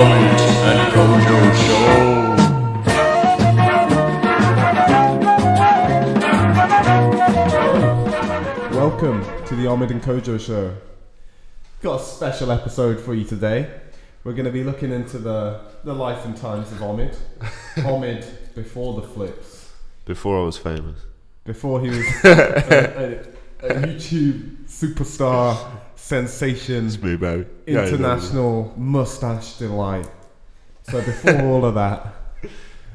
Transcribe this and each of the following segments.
Omid and Kojo Show. Welcome to the Omid and Kojo Show. Got a special episode for you today. We're going to be looking into the life and times of Omid. Omid before the flips. Before I was famous. Before he was a YouTube superstar, sensation, Smooth baby. international mustache delight. So before all of that,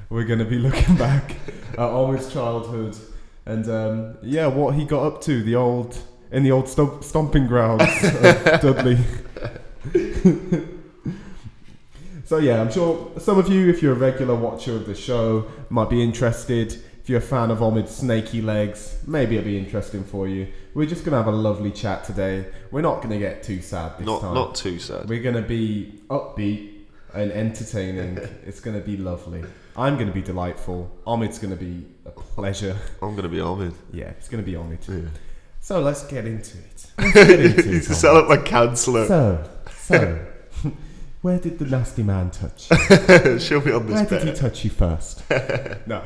we're going to be looking back at Omid's childhood and what he got up to in the old stomping grounds of Dudley. So yeah, I'm sure some of you, if you're a regular watcher of the show, might be interested. If you're a fan of Omid's snaky legs, maybe it'll be interesting for you. We're just going to have a lovely chat today. We're not going to get too sad this time. Not too sad. We're going to be upbeat and entertaining. It's going to be lovely. I'm going to be delightful. Omid's going to be a pleasure. I'm going to be Omid. Yeah, it's going to be Omid. Yeah. So let's get into it. Let's get into You it, sound like my counsellor. So, where did the nasty man touch? Show me on this Where bed. did he touch you first? No.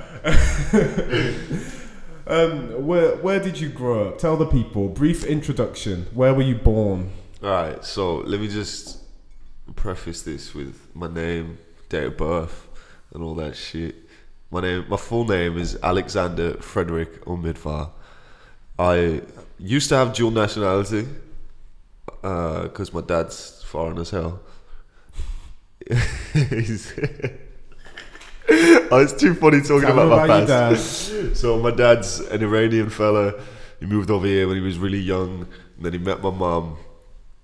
Where did you grow up? Tell the people. Brief introduction. Where were you born? Alright, so let me just preface this with my name, date of birth, and all that shit. My full name is Alexander Frederick Omidvar. I used to have dual nationality because my dad's foreign as hell. It's too funny talking about my past. So my dad's an Iranian fella. He moved over here when he was really young, and then he met my mum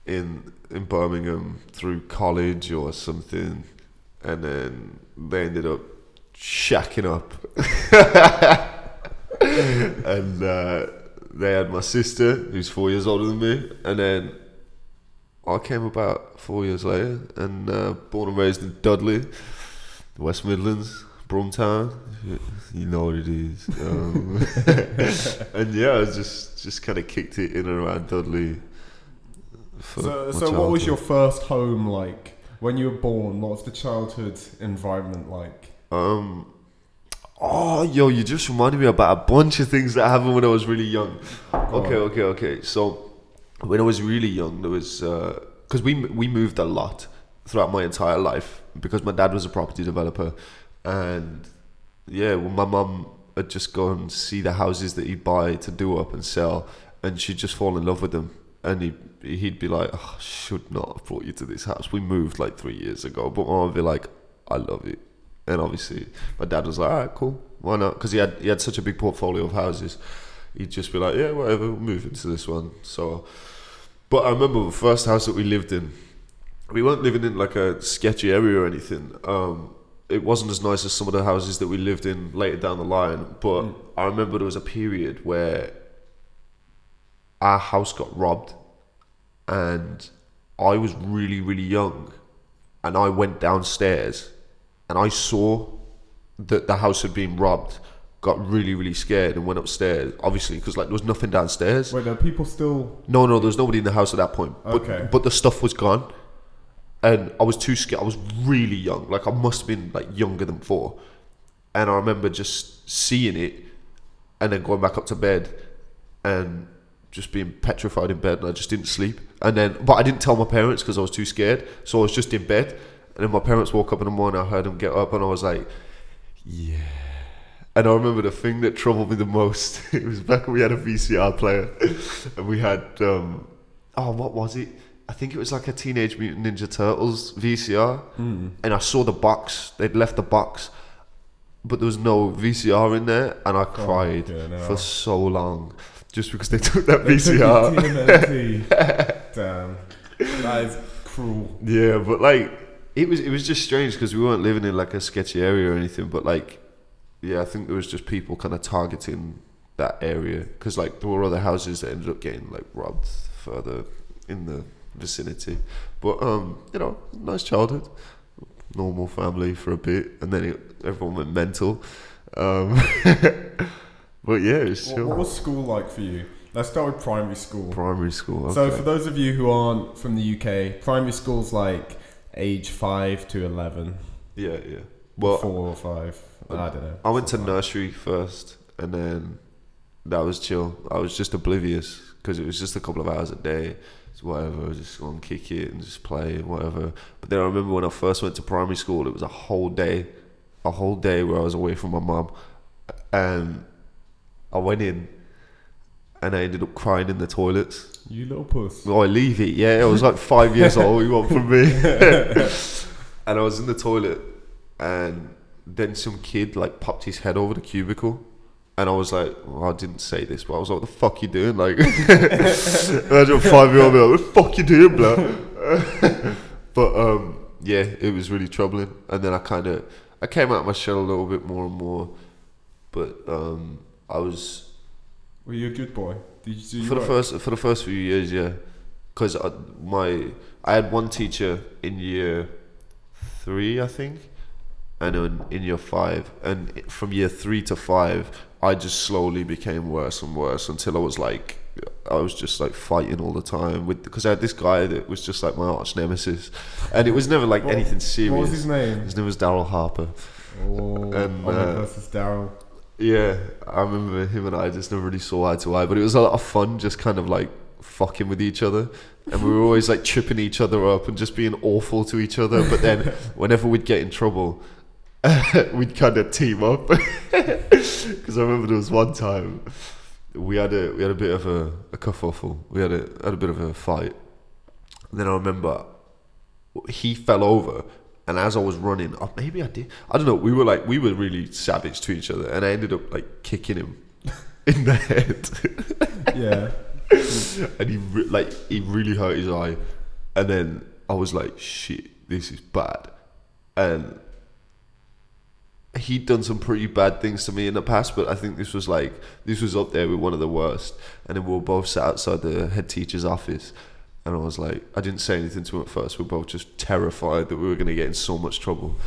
in Birmingham through college or something, and then they ended up shacking up. And they had my sister, who's 4 years older than me, and then I came about 4 years later, and born and raised in Dudley, West Midlands, Brumtown. You know what it is. And yeah, I just kind of kicked it in and around Dudley. So what was your first home like when you were born? What was the childhood environment like? Oh, yo, you just reminded me about a bunch of things that happened when I was really young. Okay. So when I was really young, there was because we moved a lot throughout my entire life because my dad was a property developer, and yeah, well, my mum had just gone to see the houses that he'd buy to do up and sell, and she'd just fall in love with them, and he'd be like, oh, I should not have brought you to this house. We moved like 3 years ago, but mum would be like, I love it. And obviously, my dad was like, all right, cool, why not? Because he had such a big portfolio of houses. He'd just be like, yeah, whatever, we'll move into this one. So, but I remember the first house that we lived in, we weren't living in like a sketchy area or anything. It wasn't as nice as some of the houses that we lived in later down the line. But I remember there was a period where our house got robbed, and I was really, really young, and I went downstairs and I saw that the house had been robbed, got really, really scared, and went upstairs, obviously, because like there was nothing downstairs. Wait, are people still... No, there was nobody in the house at that point. Okay. But the stuff was gone, and I was too scared. I was really young. Like, I must have been like younger than 4. And I remember just seeing it and then going back up to bed and just being petrified in bed, and I just didn't sleep. But I didn't tell my parents because I was too scared. So I was just in bed. And then my parents woke up in the morning, I heard them get up, and I was like, yeah. And I remember the thing that troubled me the most, it was back when we had a VCR player, and we had, what was it? I think it was like a Teenage Mutant Ninja Turtles VCR, and I saw the box, they'd left the box, but there was no VCR in there, and I cried for so long, just because they took that VCR. Damn, that is cruel. Yeah, but like, it was just strange because we weren't living in like a sketchy area or anything, but like, yeah, I think there was just people kind of targeting that area because like there were other houses that ended up getting like robbed further in the vicinity. But nice childhood, normal family for a bit, and then everyone went mental. But yeah, it was chill. What was school like for you? Let's start with primary school. Primary school. Okay. So for those of you who aren't from the UK, primary school's like age 5 to 11. Yeah. Well, 4 or 5. I don't know. I went to nursery first, and then that was chill. I was just oblivious because it was just a couple of hours a day. So whatever, just go and kick it and just play and whatever. But then I remember when I first went to primary school, it was a whole day where I was away from my mum, and I went in and I ended up crying in the toilets. You little puss. Oh, I leave it. Yeah, I was like 5 years old. You want from me? And I was in the toilet, and then some kid like popped his head over the cubicle, and I was like, well, I didn't say this, but I was like, what the fuck you doing? Like, imagine a 5-year-old me, like, what the fuck you doing, bro? But yeah, it was really troubling. And then I came out of my shell a little bit more and more. But I was. Were you a good boy? Did you do for the first few years, yeah, because I had one teacher in year 3, I think, and then in year 5, and from year 3 to 5, I just slowly became worse and worse until I was just like fighting all the time because I had this guy that was just like my arch nemesis, and it was never like anything serious. What was his name? His name was Daryl Harper. Oh, and versus Daryl. Yeah, I remember him and I just never really saw eye to eye, but it was a lot of fun just kind of like fucking with each other, and we were always like tripping each other up and just being awful to each other. But then whenever we'd get in trouble, we'd kind of team up. Because I remember there was one time we had a bit of a kerfuffle. We had a bit of a fight. And then I remember he fell over, and as I was running, or maybe I did, I don't know. We were really savage to each other, and I ended up like kicking him in the head. Yeah. And he really hurt his eye, and then I was like, shit, this is bad. And he'd done some pretty bad things to me in the past, but I think this was up there with one of the worst. And then we were both sat outside the head teacher's office, and I was like, I didn't say anything to him at first. We were both just terrified that we were going to get in so much trouble.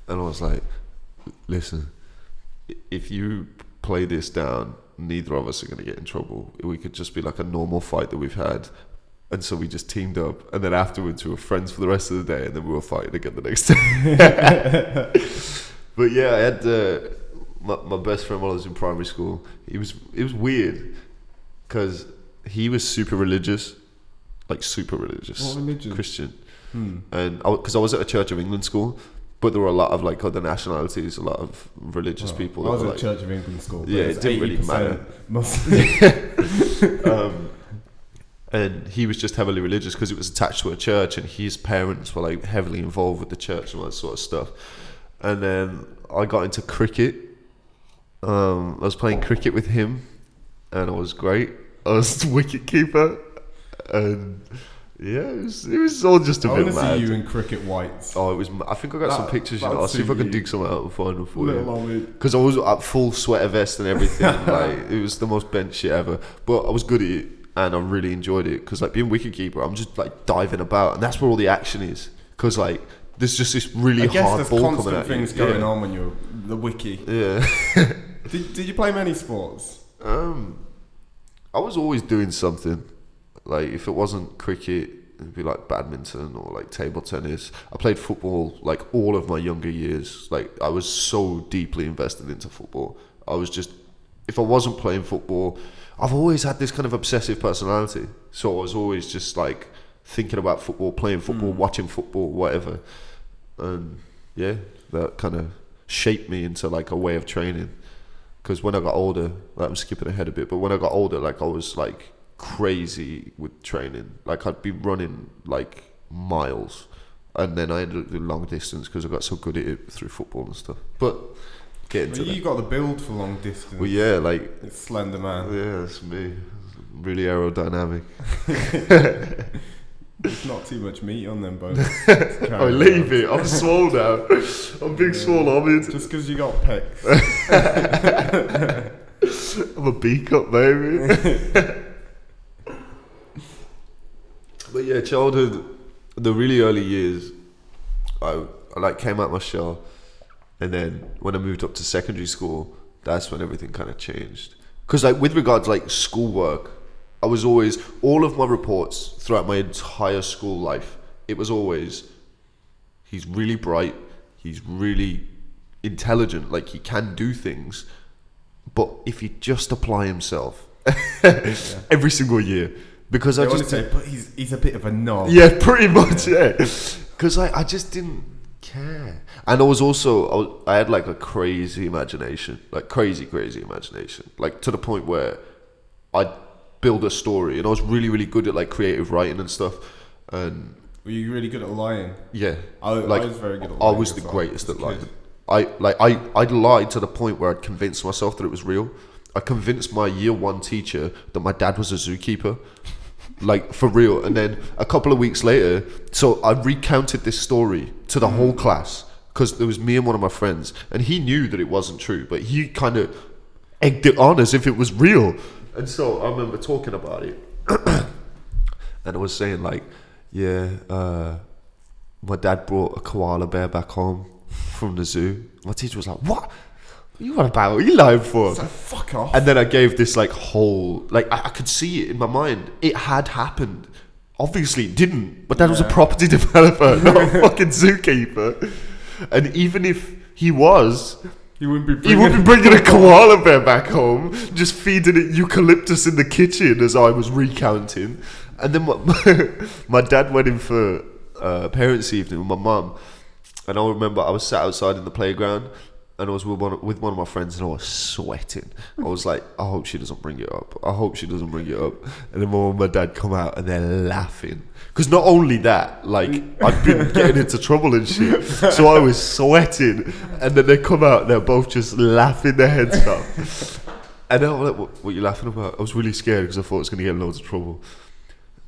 And I was like, listen, if you play this down, neither of us are going to get in trouble. We could just be like a normal fight that we've had. And so we just teamed up, and then afterwards we were friends for the rest of the day, and then we were fighting again the next day. But yeah, I had my best friend while I was in primary school. It was weird because he was super religious, like super religious. What religion? Christian. And because I was at a Church of England school, but there were a lot of like other nationalities, a lot of religious people. I was that at were, Church of England school. Yeah, it didn't really matter. Muslim. And he was just heavily religious because it was attached to a church, and his parents were like heavily involved with the church and all that sort of stuff. And then I got into cricket. I was playing cricket with him, and I was great. I was the wicket keeper, and yeah, it was all just a bit mad. I want to see you in cricket whites. Oh, it was. I think I got some pictures. I'll see if I can dig some out and find them for you. Because I was at full sweater vest and everything. Like, it was the most bent shit ever. But I was good at it, and I really enjoyed it. Because like being wicket keeper, I'm just like diving about, and that's where all the action is. Because like, there's just this really hard ball coming at you. Things going on when you're the wiki. Yeah. Did you play many sports? I was always doing something. Like if it wasn't cricket, it'd be like badminton or like table tennis. I played football like all of my younger years. Like I was so deeply invested into football. I was just, if I wasn't playing football, I've always had this kind of obsessive personality. So I was always just like thinking about football, playing football, watching football, whatever. And yeah, that kind of shaped me into like a way of training. Because when I got older, like I'm skipping ahead a bit, but when I got older, like I was like crazy with training. Like I'd be running like miles, and then I ended up doing long distance because I got so good at it through football and stuff. But get into you got the build for long distance. Well, yeah, like it's slender man. Yeah, that's me. Really aerodynamic. There's not too much meat on them bones. I leave it. I'm swole now. I'm big swole, Omid. Just because you got pecs. I'm a B-cup, baby. But yeah, childhood, the really early years, I like came out my shell, and then when I moved up to secondary school, that's when everything kind of changed. Because like with regards like schoolwork, I was always, all of my reports throughout my entire school life, it was always, he's really bright, he's really intelligent, like he can do things, but if he just apply himself every single year, because I just say, but he's a bit of a knob. Yeah, pretty much. Yeah, because I just didn't care, and I was also I had like a crazy imagination, like crazy imagination, like to the point where I'd build a story, and I was really good at like creative writing and stuff. And were you really good at lying? Yeah, I was very good at lying. I was the greatest at lying. I'd lied to the point where I'd convinced myself that it was real. I convinced my year 1 teacher that my dad was a zookeeper, like for real. And then a couple of weeks later, so I recounted this story to the whole class, because there was me and one of my friends, and he knew that it wasn't true, but he kind of egged it on as if it was real. And so I remember talking about it, and I was saying like, yeah, my dad brought a koala bear back home from the zoo. My teacher was like, what? You what about? What are you lying for? So fuck off. And then I gave this like whole, like I could see it in my mind. It had happened. Obviously it didn't. My dad was a property developer, not a fucking zookeeper. And even if he was, he wouldn't be bringing a koala bear back home, just feeding it eucalyptus in the kitchen as I was recounting. And then my dad went in for parents' evening with my mum. And I remember I was sat outside in the playground, and I was with one of my friends, and I was sweating. I was like, I hope she doesn't bring it up. I hope she doesn't bring it up. And then my mum and my dad come out, and they're laughing. Because not only that, like, I'd been getting into trouble and shit. So I was sweating. And then they come out, and they're both just laughing their heads off. And I was like, what are you laughing about? I was really scared because I thought I was going to get in loads of trouble.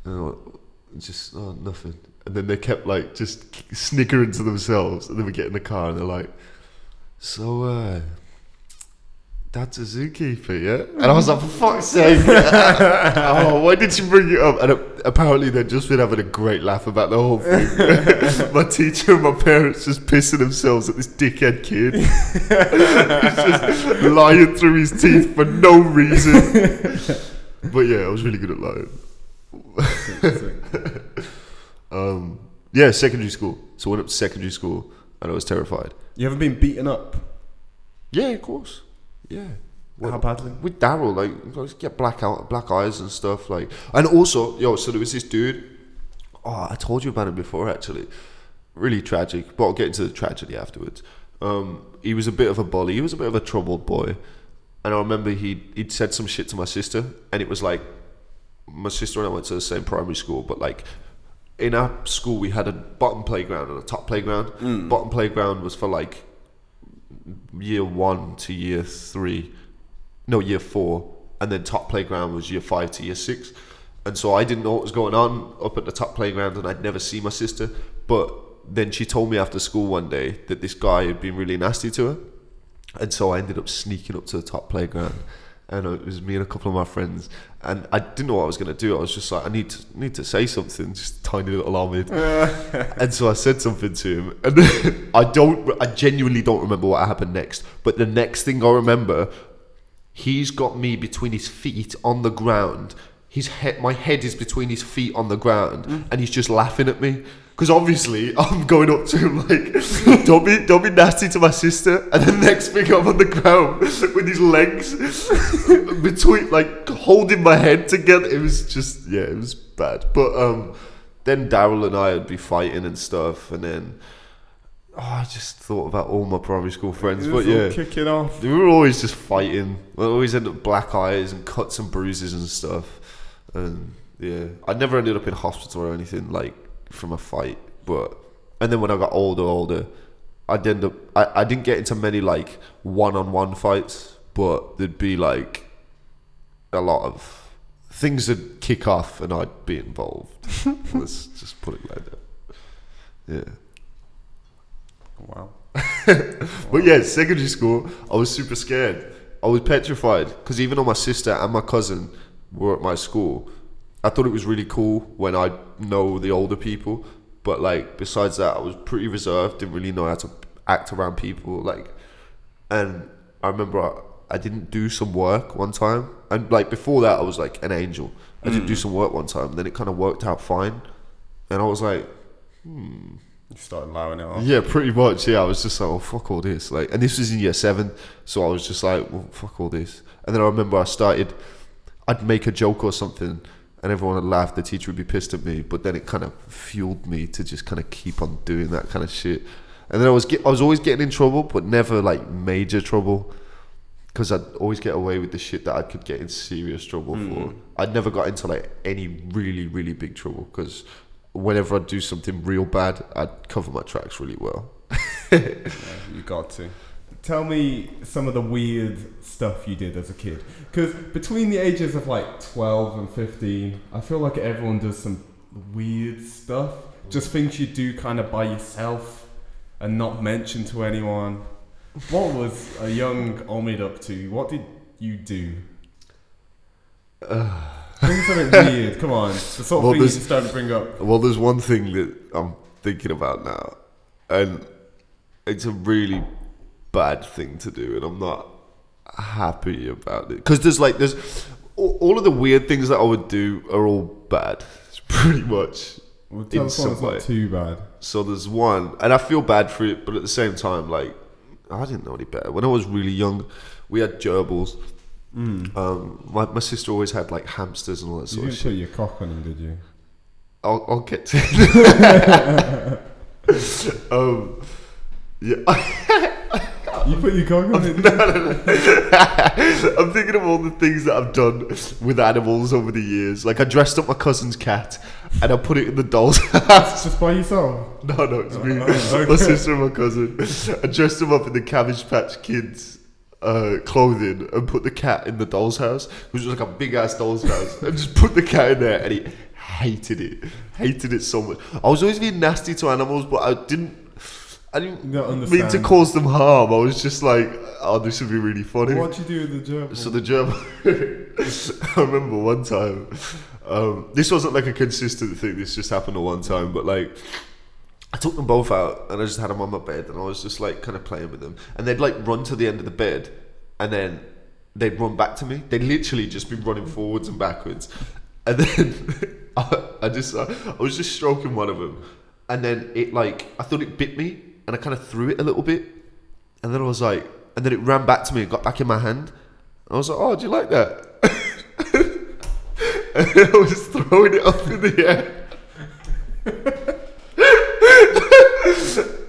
And I was just, oh, nothing. And then they kept like just snickering to themselves, and then we get in the car and they're like, so dad's a zookeeper, yeah? And I was like, for fuck's sake. Oh, why did you bring it up? And apparently they'd just been having a great laugh about the whole thing. My teacher and my parents just pissing themselves at this dickhead kid. He's just lying through his teeth for no reason. But yeah, I was really good at lying. Yeah, secondary school. So I went up to secondary school, and I was terrified. You ever been beaten up? Yeah, of course. Yeah. How badly? With Daryl, like, I used to get black eyes and stuff, like. And also, so there was this dude. Oh, I told you about him before, actually. Really tragic, but I'll get into the tragedy afterwards. He was a bit of a bully. He was a bit of a troubled boy. And I remember he'd said some shit to my sister, and it was like, my sister and I went to the same primary school, but like, in our school we had a bottom playground and a top playground. Bottom playground was for like year 1 to year 4, and then top playground was year 5 to year 6. And so I didn't know what was going on up at the top playground, and I'd never see my sister. But then she told me after school one day that this guy had been really nasty to her, and so I ended up sneaking up to the top playground. And it was me and a couple of my friends, and I didn't know what I was going to do. I was just like, I need to say something, just tiny little Omid. And so I said something to him, and then I genuinely don't remember what happened next. But the next thing I remember, he's got me between his feet on the ground. My head is between his feet on the ground, and he's just laughing at me. Because obviously I'm going up to him like, don't be nasty to my sister. And the next thing I'm on the ground with his legs between, like, holding my head together. It was just, yeah, it was bad. But then Daryl and I would be fighting and stuff, and then I just thought about all my primary school friends. But yeah, kicking off. We were always just fighting. We always ended up black eyes and cuts and bruises and stuff. And yeah, I never ended up in hospital or anything like from a fight. And then when I got older, I didn't get into many like one-on-one fights, but there'd be like a lot of things that kick off and I'd be involved. Let's just put it like that. Yeah. Wow. But yeah, secondary school, I was super scared. I was petrified because even though my sister and my cousin were at my school, I thought it was really cool when I know the older people. But like besides that, I was pretty reserved. Didn't really know how to act around people. Like, and I remember I didn't do some work one time, and like before that, I was like an angel. I didn't do some work one time, and then it kind of worked out fine. And I was like, You started allowing it off. Yeah, pretty much. Yeah, I was just like, oh, fuck all this. Like, and this was in year 7, so I was just like, well, fuck all this. And then I remember I'd make a joke or something, and everyone would laugh. The teacher would be pissed at me, but then it kind of fueled me to just kind of keep on doing that kind of shit. And then I was always getting in trouble, but never like major trouble, because I'd always get away with the shit that I could get in serious trouble for. I'd never got into like any really, really big trouble, because whenever I'd do something real bad, I'd cover my tracks really well. Yeah, you got to. Tell me some of the weird stuff you did as a kid. Because between the ages of like 12 and 15, I feel like everyone does some weird stuff. Just things you do kind of by yourself and not mention to anyone. What was a young Omid up to? What did you do? Think of something weird. Come on. The sort of thing you just don't bring up. Well, there's one thing that I'm thinking about now, and it's a really bad thing to do, and I'm not happy about it. Because there's all of the weird things that I would do are all bad. It's pretty much. Well, tell us one that's not too bad. So there's one, and I feel bad for it, but at the same time, like, I didn't know any better. When I was really young, we had gerbils. My sister always had like hamsters and all that sort of shit. You didn't put your cock on them, did you? I'll get to it. Yeah. You put your cock on it? No. I'm thinking of all the things that I've done with animals over the years. Like, I dressed up my cousin's cat and I put it in the doll's house. Just by yourself? No, it's me. Okay. My sister and my cousin. I dressed him up in the Cabbage Patch Kids clothing and put the cat in the doll's house, which was like a big ass doll's house, and just put the cat in there, and he hated it so much. I was always being nasty to animals, but I didn't mean to cause them harm. I was just like, oh, this would be really funny. What'd you do with the gerbil? So the gerbil, I remember one time, this wasn't like a consistent thing, this just happened at one time, but like, I took them both out and I just had them on my bed and I was just like kind of playing with them, and they'd like run to the end of the bed and then they'd run back to me. They'd literally just be running forwards and backwards, and then I was just stroking one of them, and then I thought it bit me, and I kind of threw it a little bit, and then and then it ran back to me and got back in my hand. I was like, oh, do you like that? And then I was throwing it up in the air.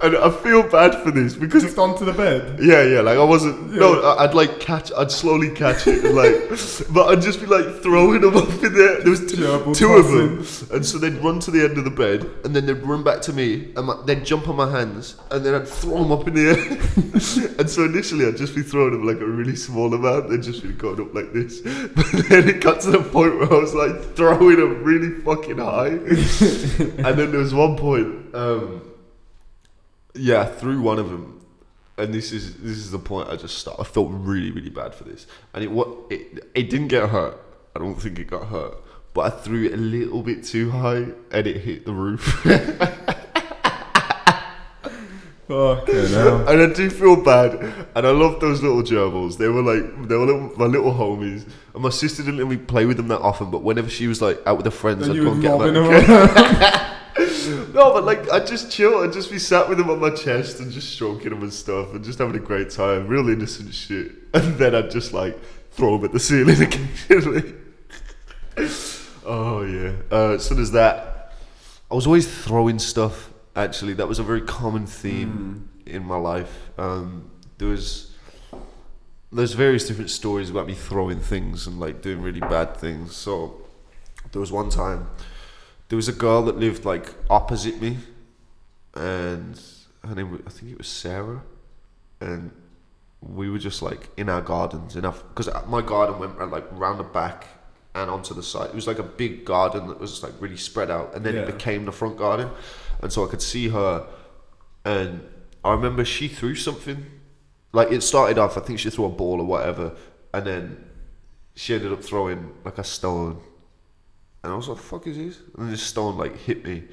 And I feel bad for this because just onto the bed. Yeah. Like I wasn't. Yeah. No, I'd slowly catch it, but I'd just be like throwing them up in there. There was two of them, and so they'd run to the end of the bed, and then they'd run back to me, and they'd jump on my hands, and then I'd throw them up in the air. And so initially I'd just be throwing them like a really small amount. They'd just be going up like this, but then it got to the point where I was like throwing them really fucking high. And then there was one point. Yeah, I threw one of them, and this is the point I just stopped. I felt really, really bad for this, and it didn't get hurt. I don't think it got hurt, but I threw it a little bit too high, and it hit the roof. Okay, now. And I do feel bad, and I love those little gerbils. They were my little homies, and my sister didn't let me play with them that often. But whenever she was like out with her friends, I'd go and get them. No, but like I'd just chill. I'd just be sat with them on my chest and just stroking them and stuff, and just having a great time. Real innocent shit. And then I'd just like throw them at the ceiling occasionally. Oh yeah. So there's that. I was always throwing stuff. Actually, that was a very common theme in my life. There's various different stories about me throwing things and like doing really bad things. So there was one time. There was a girl that lived like opposite me, and her name, I think it was Sarah, and we were just like in our gardens, because my garden went like round the back and onto the side. It was like a big garden that was like really spread out, and then it became the front garden, and so I could see her, and I remember she threw something, like it started off, I think she threw a ball or whatever, and then she ended up throwing like a stone. And I was like, fuck is this? And this stone like hit me.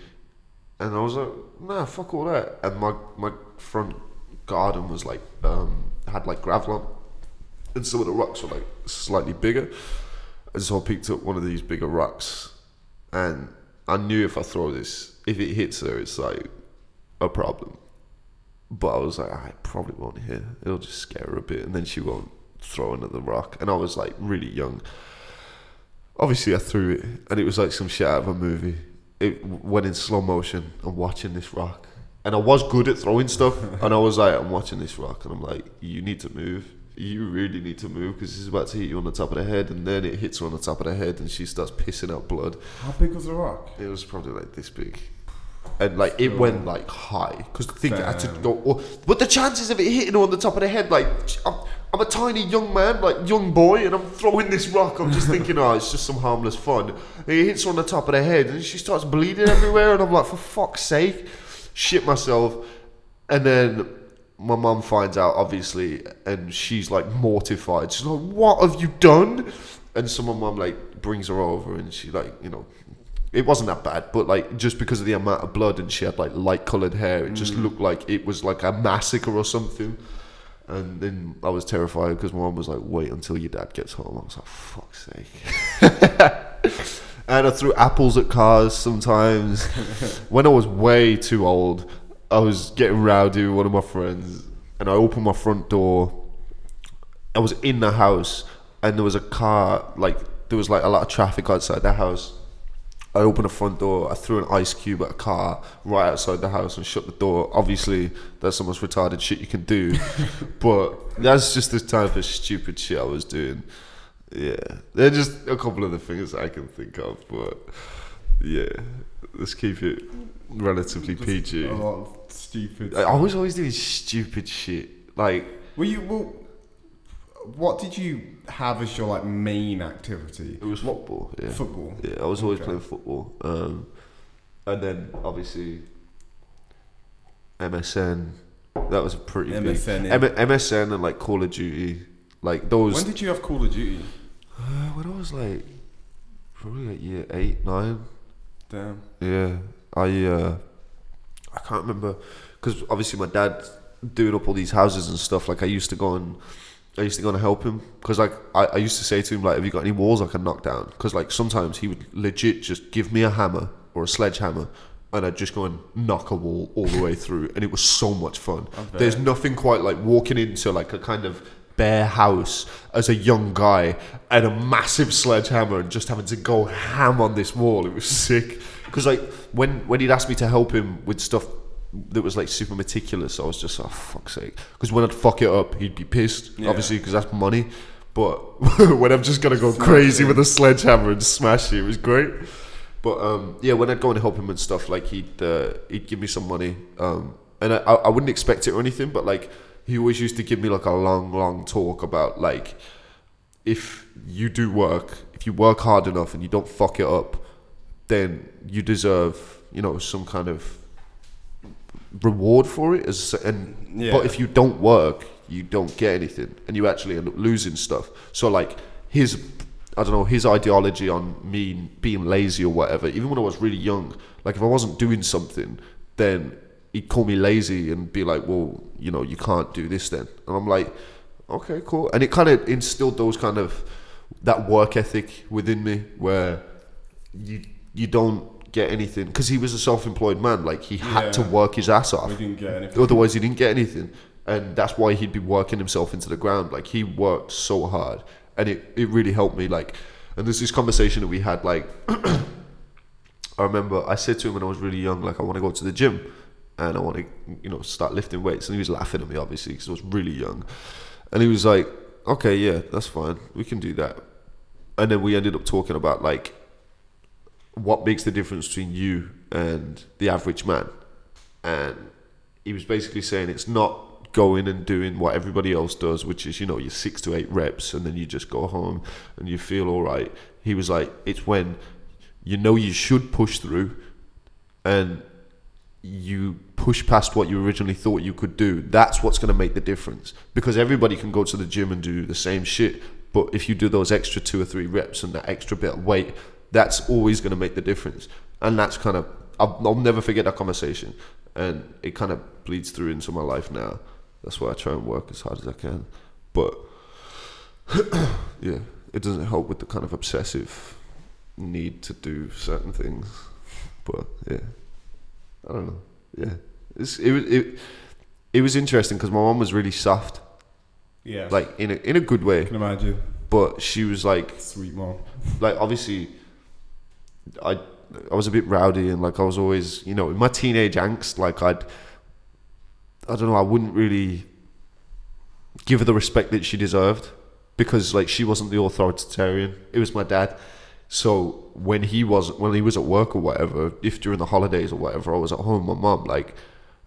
And I was like, nah, fuck all that. And my front garden was like, had like gravel on. And some of the rocks were like slightly bigger. And so I picked up one of these bigger rocks. And I knew if I throw this, if it hits her, it's like, a problem. But I was like, I probably won't hit. It'll just scare her a bit, and then she won't throw another rock. And I was like really young. Obviously, I threw it, and it was like some shit out of a movie. It went in slow motion. I'm watching this rock, and I was good at throwing stuff. And I was like, I'm watching this rock, and I'm like, you need to move. You really need to move, because this is about to hit you on the top of the head. And then it hits her on the top of the head, and she starts pissing out blood. How big was the rock? It was probably like this big. And like it went like high, because the thing had to go. But the chances of it hitting her on the top of the head, like I'm a tiny young man, like young boy, and I'm throwing this rock. I'm just thinking, oh, it's just some harmless fun. And it hits her on the top of the head, and she starts bleeding everywhere. And I'm like, for fuck's sake, shit myself. And then my mum finds out, obviously, and she's like mortified. She's like, what have you done? And so my mum like brings her over, and she like, you know. It wasn't that bad, but like just because of the amount of blood, and she had like light coloured hair, it just looked like it was like a massacre or something. And then I was terrified, because my mum was like, wait until your dad gets home. I was like, fuck's sake. And I threw apples at cars sometimes. When I was way too old, I was getting rowdy with one of my friends, and I opened my front door. I was in the house, and there was a car, like there was like a lot of traffic outside the house. I opened the front door, I threw an ice cube at a car right outside the house and shut the door. Obviously, that's the most retarded shit you can do. But that's just the type of stupid shit I was doing. Yeah. They're just a couple of the things I can think of. But yeah, let's keep it relatively just PG. A lot of stupid I was always doing stupid shit. Like, what did you have as your like main activity? It was football. Yeah. Football. Yeah, I was always playing football. And then obviously MSN. That was a pretty MSN, big MSN and like Call of Duty. Like those. When did you have Call of Duty? When I was like probably like year 8, 9. Damn. Yeah. I can't remember, because obviously my dad doing up all these houses and stuff. Like I used to go and help him, because like I used to say to him, like, have you got any walls I can knock down? Because like sometimes he would legit just give me a hammer or a sledgehammer, and I'd just go and knock a wall all the way through, and it was so much fun. There's nothing quite like walking into like a kind of bare house as a young guy and a massive sledgehammer and just having to go ham on this wall. It was sick, because like when he'd ask me to help him with stuff that was like super meticulous, I was just, oh fuck's sake, because when I'd fuck it up, he'd be pissed, obviously, because that's money. But when I'm just gonna go crazy with a sledgehammer and smash it, it was great. But yeah, when I'd go and help him and stuff, like he'd give me some money, and I wouldn't expect it or anything, but like he always used to give me like a long talk about like, if you do work, if you work hard enough and you don't fuck it up, then you deserve, you know, some kind of reward for it. But if you don't work, you don't get anything, and you actually end up losing stuff. So like his ideology on me being lazy or whatever, even when I was really young, like if I wasn't doing something, then he'd call me lazy and be like, well, you know, you can't do this then. And I'm like, okay, cool. And it kind of instilled those kind of, that work ethic within me, where you don't get anything, because he was a self-employed man. Like he had to work his ass off, he didn't get anything. Otherwise he didn't get anything. And that's why he'd be working himself into the ground. Like he worked so hard, and it really helped me. Like, and there's this conversation that we had, like I remember I said to him when I was really young, like, I want to go to the gym and I want to, you know, start lifting weights. And he was laughing at me, obviously, because I was really young. And he was like, okay, yeah, that's fine, we can do that. And then we ended up talking about like what makes the difference between you and the average man. And he was basically saying it's not going and doing what everybody else does, which is, you know, your 6 to 8 reps and then you just go home and you feel all right. He was like, it's when you know you should push through and you push past what you originally thought you could do. That's what's going to make the difference, because everybody can go to the gym and do the same shit, but if you do those extra 2 or 3 reps and that extra bit of weight, that's always going to make the difference. And that's kind of, I'll never forget that conversation, and it kind of bleeds through into my life now. That's why I try and work as hard as I can. But yeah, it doesn't help with the kind of obsessive need to do certain things. But yeah, I don't know. Yeah, It was interesting because my mom was really soft, Yeah. like in a good way. I can imagine. But she was like, Sweet mom. like obviously, I was a bit rowdy and like I was always, you know, in my teenage angst, like I don't know, I wouldn't really give her the respect that she deserved because like she wasn't the authoritarian. It was my dad. So when he was at work or whatever, if during the holidays or whatever I was at home, my mum, like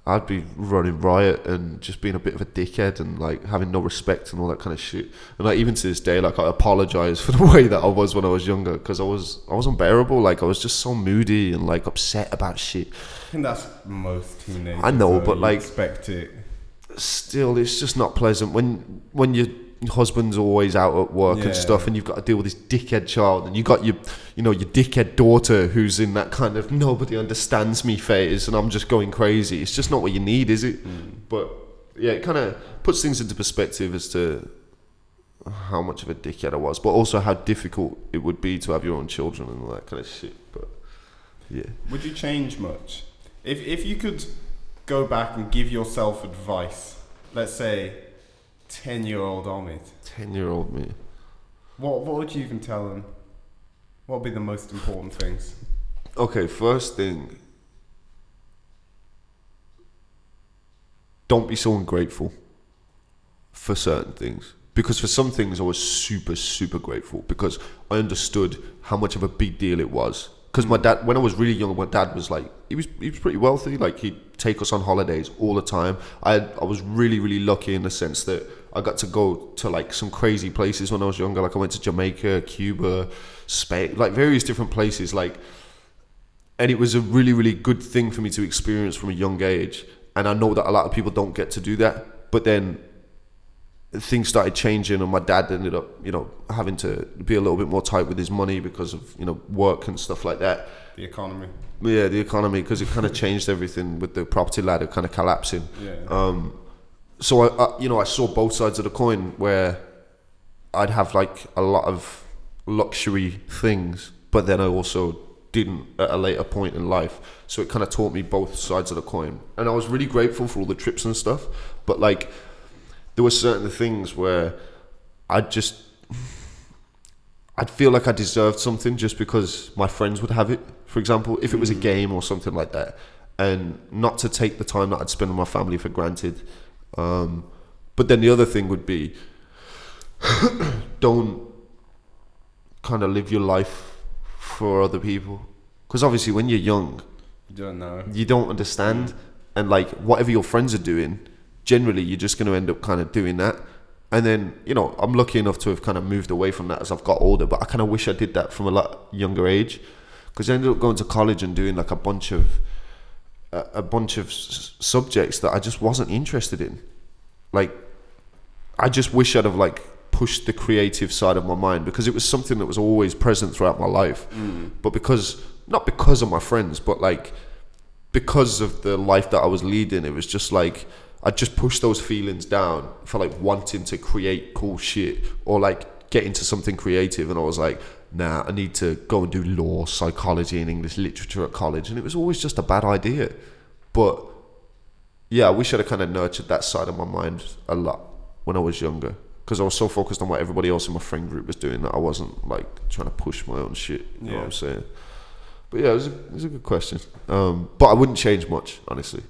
I'd be running riot and just being a bit of a dickhead and like having no respect and all that kind of shit. And like even to this day, like I apologize for the way that I was when I was younger because I was unbearable. Like I was just so moody and like upset about shit. I think that's most teenagers. I know, though. but You like expect it. still, it's just not pleasant when your husband's always out at work Yeah. and stuff, and you've got to deal with this dickhead child, and you got your dickhead daughter who's in that kind of nobody understands me phase, and I'm just going crazy. It's just not what you need, is it? But yeah, it kind of puts things into perspective as to how much of a dickhead I was, but also how difficult it would be to have your own children and all that kind of shit. But yeah, Would you change much? If you could go back and give yourself advice, let's say 10-year-old Omid, 10-year-old me. what would you even tell him? What would be the most important things? Okay, first thing, don't be so ungrateful for certain things. Because for some things I was super, super grateful because I understood how much of a big deal it was. Because my dad, when I was really young, my dad was like, he was pretty wealthy. Like he'd take us on holidays all the time. I was really, really lucky in the sense that I got to go to like some crazy places when I was younger. Like I went to Jamaica, Cuba, Spain, like various different places. Like, and it was a really, really good thing for me to experience from a young age. And I know that a lot of people don't get to do that. But then things started changing and my dad ended up, you know, having to be a little bit more tight with his money because of, you know, work and stuff like that. The economy. Yeah, the economy, because it kind of changed everything with the property ladder kind of collapsing. Yeah. So I saw both sides of the coin where I'd have like a lot of luxury things, but then I also didn't at a later point in life. So it kind of taught me both sides of the coin. And I was really grateful for all the trips and stuff, but like there were certain things where I'd feel like I deserved something just because my friends would have it. For example, if it was a game or something like that, and not to take the time that I'd spend with my family for granted. But then the other thing would be don't kind of live your life for other people. Because obviously when you're young, You don't know. you don't understand. And like whatever your friends are doing, generally you're just going to end up kind of doing that. And then, you know, I'm lucky enough to have kind of moved away from that as I've got older, but I kind of wish I did that from a lot younger age, because I ended up going to college and doing like a bunch of subjects that I just wasn't interested in. Like, I just wish I'd have like pushed the creative side of my mind, because it was something that was always present throughout my life. But not because of my friends, but like because of the life that I was leading, it was just like I just pushed those feelings down for like wanting to create cool shit or like get into something creative. And I was like, nah, I need to go and do law, psychology and English literature at college. And it was always just a bad idea. But yeah, I wish I'd have kind of nurtured that side of my mind a lot when I was younger, because I was so focused on what everybody else in my friend group was doing that I wasn't like trying to push my own shit. You know what I'm saying? But yeah, it was a good question. But I wouldn't change much, honestly,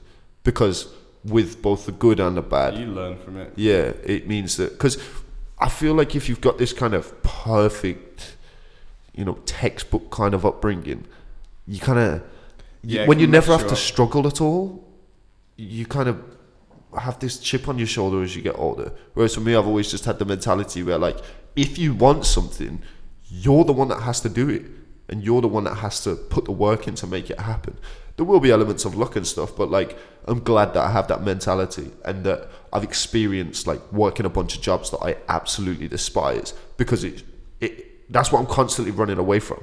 because with both the good and the bad, You learn from it. yeah, it means that, because I feel like if you've got this kind of perfect, you know, textbook kind of upbringing, you kind of, Yeah, when it you can never mess have you to up. struggle at all, you kind of have this chip on your shoulder as you get older. Whereas for me, I've always just had the mentality where like, if you want something, you're the one that has to do it, and you're the one that has to put the work in to make it happen. There will be elements of luck and stuff, but like, I'm glad that I have that mentality and that I've experienced like working a bunch of jobs that I absolutely despise, because that's what I'm constantly running away from.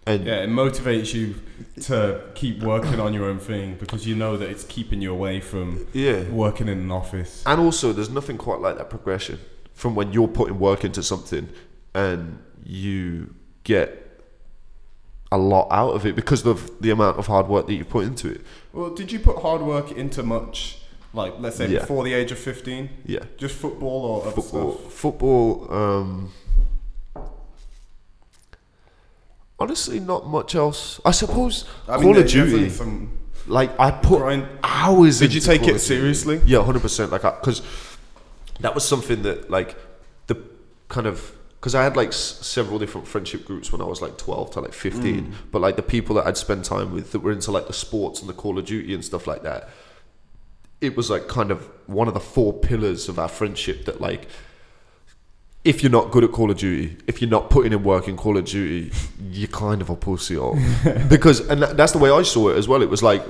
And Yeah, it motivates you to keep working on your own thing, because you know that it's keeping you away from working in an office. And also, there's nothing quite like that progression from when you're putting work into something and you get a lot out of it because of the amount of hard work that you put into it. Well, did you put hard work into much, like, let's say, before the age of 15? Yeah. Just football or other stuff? Football, honestly, not much else. I suppose Call of Duty. Like, I put hours. Did you take it seriously? Yeah, 100%. Like, because that was something that, like, the kind of, because I had like several different friendship groups when I was like 12 to like 15. But like the people that I'd spend time with that were into like the sports and the Call of Duty and stuff like that, it was like kind of one of the 4 pillars of our friendship that, like, if you're not good at Call of Duty, if you're not putting in work in Call of Duty, you're kind of a pussy. Because, and that's the way I saw it as well. It was like,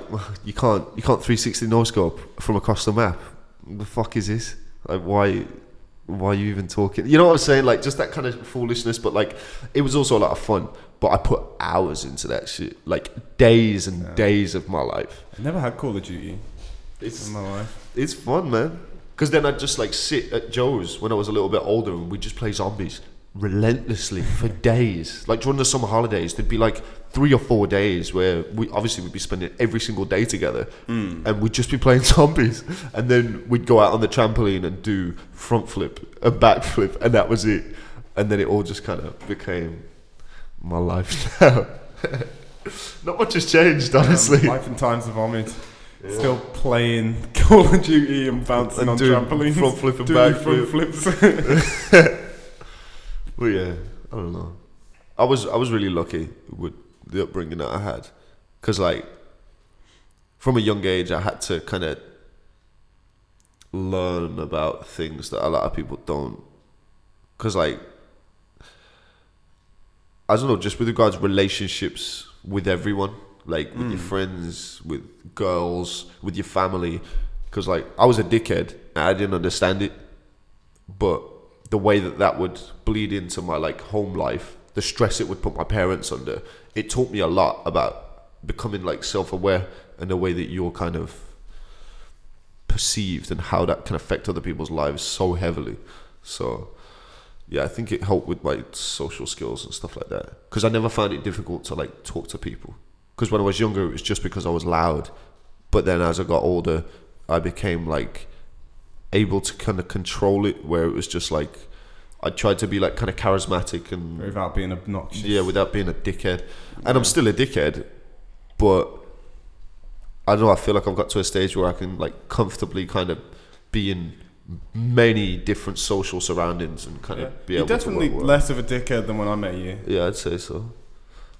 you can't 360 no scope from across the map. The fuck is this? Like, why are you even talking? You know what I'm saying? Like, just that kind of foolishness. But like, it was also a lot of fun. But I put hours into that shit, like days and days of my life. I never had Call of Duty in my life. It's fun, man. Because then I'd just like sit at Joe's when I was a little bit older and we'd just play zombies relentlessly for days. Like during the summer holidays, there'd be like 3 or 4 days where we'd be spending every single day together and we'd just be playing zombies. And then we'd go out on the trampoline and do front flip and back flip, and that was it. And then it all just kind of became my life now. Not much has changed, honestly. Life and times of Omid. Yeah. Still playing Call of Duty and bouncing on trampolines, front flip and back front flips. But yeah, I don't know. I was really lucky with the upbringing that I had, because like from a young age I had to kind of learn about things that a lot of people don't. Because like, I don't know, just with regards to relationships with everyone. Like with your friends, with girls, with your family. Because like I was a dickhead and I didn't understand it, but the way that would bleed into my like home life, the stress it would put my parents under, it taught me a lot about becoming like self-aware and the way that you're kind of perceived and how that can affect other people's lives so heavily. So yeah, I think it helped with my social skills and stuff like that, because I never found it difficult to like talk to people. Because when I was younger, it was just because I was loud. But then as I got older, I became like able to kind of control it, where it was just like I tried to be like kind of charismatic and without being obnoxious. Yeah, without being a dickhead. And I'm still a dickhead, but I don't know, I feel like I've got to a stage where I can like comfortably kind of be in many different social surroundings and kind of be able to. You're definitely less of a dickhead than when I met you. Yeah, I'd say so.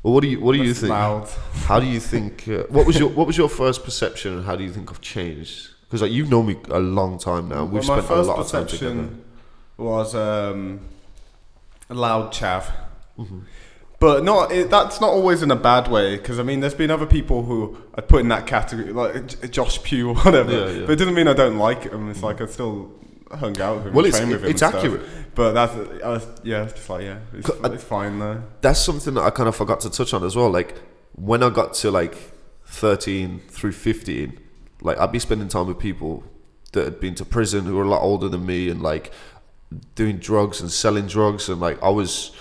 Well, what do you think? Loud. How do you think? What was your first perception, and how do you think I've changed? Because like you've known me a long time now. We've spent a lot of time together. My first perception was a loud chav, but that's not always in a bad way. Because I mean, there's been other people who I put in that category, like Josh Pugh or whatever. Yeah. But it doesn't mean I don't like him. It's like I still hung out with him. Well, and trained with him. It's accurate. But it's just like it's fine though. That's something that I kind of forgot to touch on as well. Like when I got to like 13 through 15, like I'd be spending time with people that had been to prison who were a lot older than me and like doing drugs and selling drugs, and like I was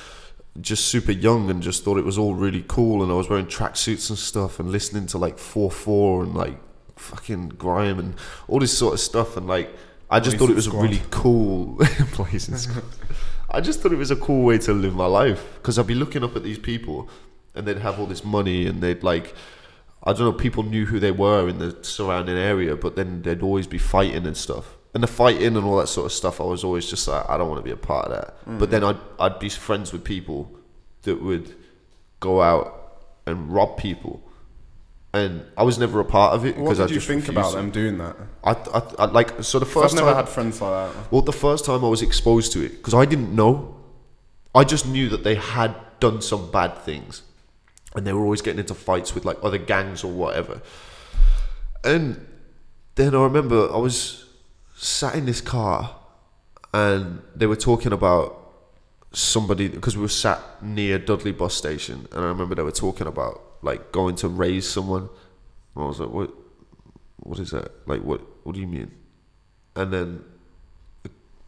just super young and just thought it was all really cool, and I was wearing tracksuits and stuff and listening to like 4/4 and like fucking grime and all this sort of stuff, and like I just thought it was a really cool I just thought it was a cool way to live my life, because I'd be looking up at these people and they'd have all this money and they'd like, I don't know, people knew who they were in the surrounding area, but then they'd always be fighting and stuff. And the fighting and all that sort of stuff, I was always just like, I don't want to be a part of that. But then I'd be friends with people that would go out and rob people. And I was never a part of it. What did you think about them doing that? I like, so the first time... I've never had friends like that. Well, the first time I was exposed to it, because I didn't know. I just knew that they had done some bad things. And they were always getting into fights with like other gangs or whatever. And then I remember I was sat in this car and they were talking about somebody, because we were sat near Dudley bus station, and I remember they were talking about like going to raise someone. And I was like, what is that? Like, what do you mean? And then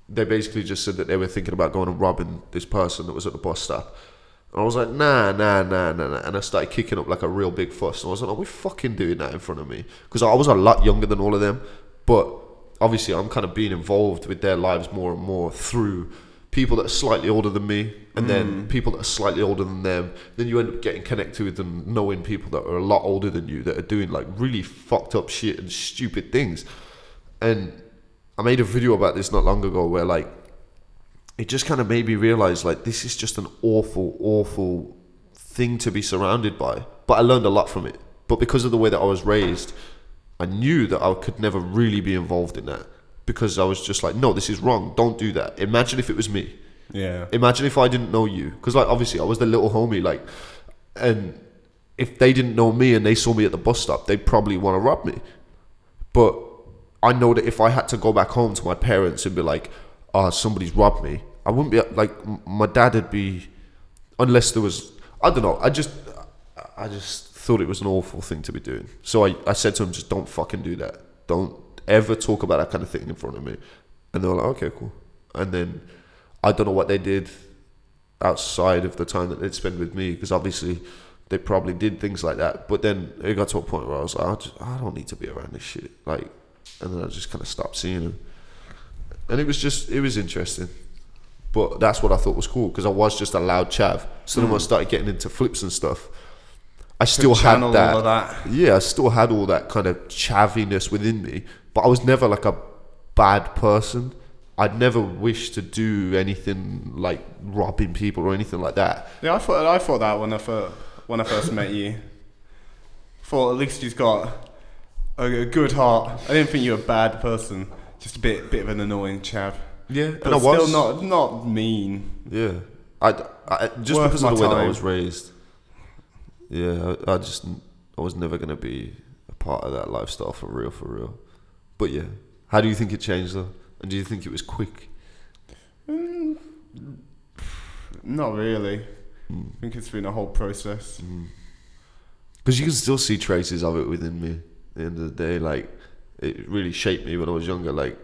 they basically just said that they were thinking about going and robbing this person that was at the bus stop. And I was like, nah. And I started kicking up like a real big fuss. And I was like, are we fucking doing that in front of me? Because I was a lot younger than all of them. But obviously I'm kind of being involved with their lives more and more through people that are slightly older than me. And then people that are slightly older than them. Then you end up getting connected with them, knowing people that are a lot older than you that are doing like really fucked up shit and stupid things. And I made a video about this not long ago where like, it just kind of made me realize like this is just an awful thing to be surrounded by. But I learned a lot from it. But because of the way that I was raised, I knew that I could never really be involved in that, because I was just like, no, this is wrong. Don't do that. Imagine if it was me. Yeah. Imagine if I didn't know you, because like obviously I was the little homie, like, and if they didn't know me and they saw me at the bus stop, they'd probably want to rob me. But I know that if I had to go back home to my parents and be like, oh, somebody's robbed me, I wouldn't be like, my dad would be, unless there was, I don't know, I just thought it was an awful thing to be doing. So I said to him, just don't fucking do that. Don't ever talk about that kind of thing in front of me. And they were like, okay, cool. And then I don't know what they did outside of the time that they'd spend with me, because obviously they probably did things like that. But then it got to a point where I was like, I don't need to be around this shit. Like, and then I just kind of stopped seeing them. And it was interesting. But that's what I thought was cool, because I was just a loud chav. So then when I started getting into flips and stuff, I still had that. All of that. Yeah, I still had all that kind of chaviness within me. But I was never like a bad person. I'd never wish to do anything like robbing people or anything like that. Yeah, I thought that when I first met you. Thought at least he's got a good heart. I didn't think you were a bad person. Just a bit of an annoying chav. Yeah, but and I was still not mean. Yeah, I just Worth because of the way that I time. was raised. Yeah, I was never gonna be a part of that lifestyle for real. But yeah, how do you think it changed though? And do you think it was quick? Not really. I think it's been a whole process. Because you can still see traces of it within me. At the end of the day, like, it really shaped me when I was younger. Like,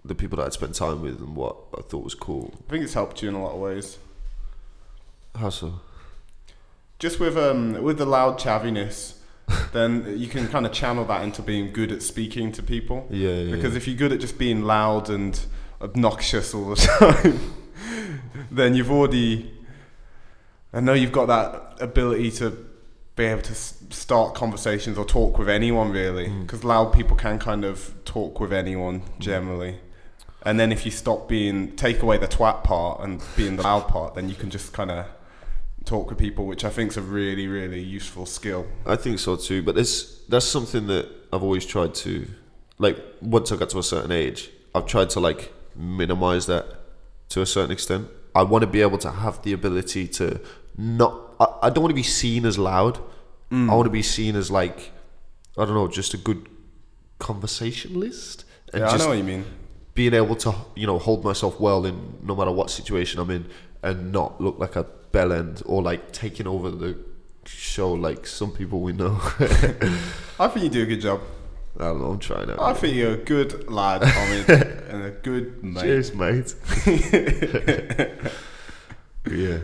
the people that I'd spent time with and what I thought was cool. I think it's helped you in a lot of ways. How so? Just with the loud chaviness, then you can kind of channel that into being good at speaking to people. Yeah. Because if you're good at just being loud and obnoxious all the time, then you've already... I know you've got that ability to be able to start conversations or talk with anyone, really. Because loud people can kind of talk with anyone, generally. And then if you take away the twat part and being the loud part, then you can just kind of talk with people, which I think is a really, really useful skill. I think so too, but that's something that I've always tried to, like, once I got to a certain age, I've tried to like minimize that to a certain extent. I want to be able to have the ability to I don't want to be seen as loud. I want to be seen as like, I don't know, just a good conversationalist. And Yeah, just I know what you mean. being able to, hold myself well in no matter what situation I'm in, and not look like a bellend or like taking over the show like some people we know. I think you do a good job. I don't know, I'm trying out. I think you're a good lad, Omid, and a good mate. Cheers, mate. Yeah.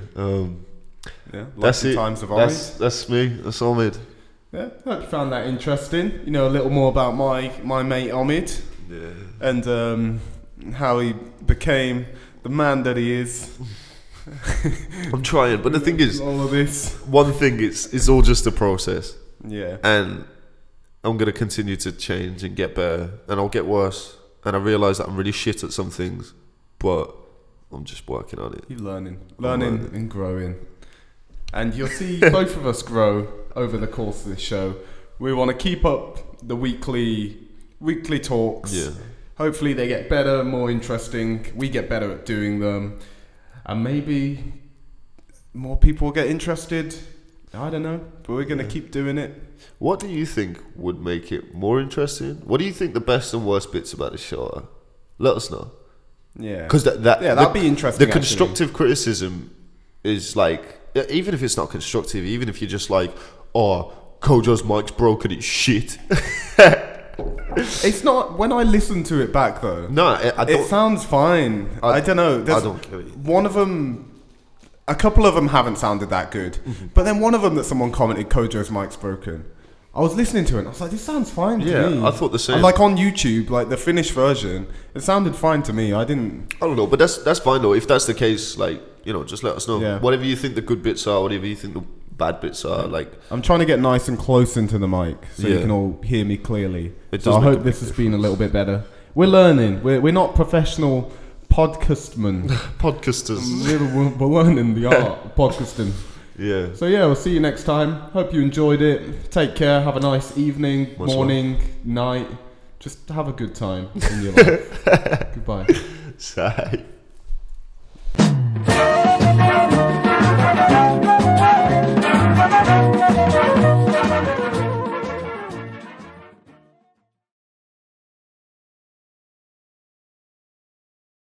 That's it. Times of Omid. That's me. That's Omid. Yeah, hope you found that interesting. You know a little more about my mate Omid. Yeah. And how he became the man that he is. I'm trying, but the thing is, all of this. one thing it's all just a process. Yeah. And I'm gonna continue to change and get better, and I'll get worse. And I realise that I'm really shit at some things, but I'm just working on it. You're learning and growing, and you'll see both of us grow over the course of this show. We want to keep up the weekly talks. Yeah. Hopefully they get better, more interesting. We get better at doing them, and maybe more people will get interested. I don't know, but we're gonna keep doing it. What do you think would make it more interesting? What do you think the best and worst bits about the show are? Let us know. Yeah, because that'd be interesting. The constructive criticism is like, even if it's not constructive, even if you're just like, oh, Kojo's mic's broken, it's shit. It's not. When I listen to it back though, no, it sounds fine. I don't know. I don't get it. One of them, a couple of them haven't sounded that good. But then one of them that someone commented, Kojo's mic's broken. I was listening to it and I was like, this sounds fine to me. Yeah, I thought the same. And like on YouTube, like the finished version, it sounded fine to me. I don't know, but that's fine though. If that's the case, like, you know, just let us know. Yeah. Whatever you think the good bits are, whatever you think the bad bits are, like. I'm trying to get nice and close into the mic so you Yeah. can all hear me clearly. It So does I make hope a this big has been a little bit better. We're learning. We're not professional podcastmen. Podcasters. We're learning the art of podcasting. Yeah. So yeah, we'll see you next time. Hope you enjoyed it. Take care. Have a nice evening, Much morning, night. Just have a good time in your life. Goodbye. Sigh.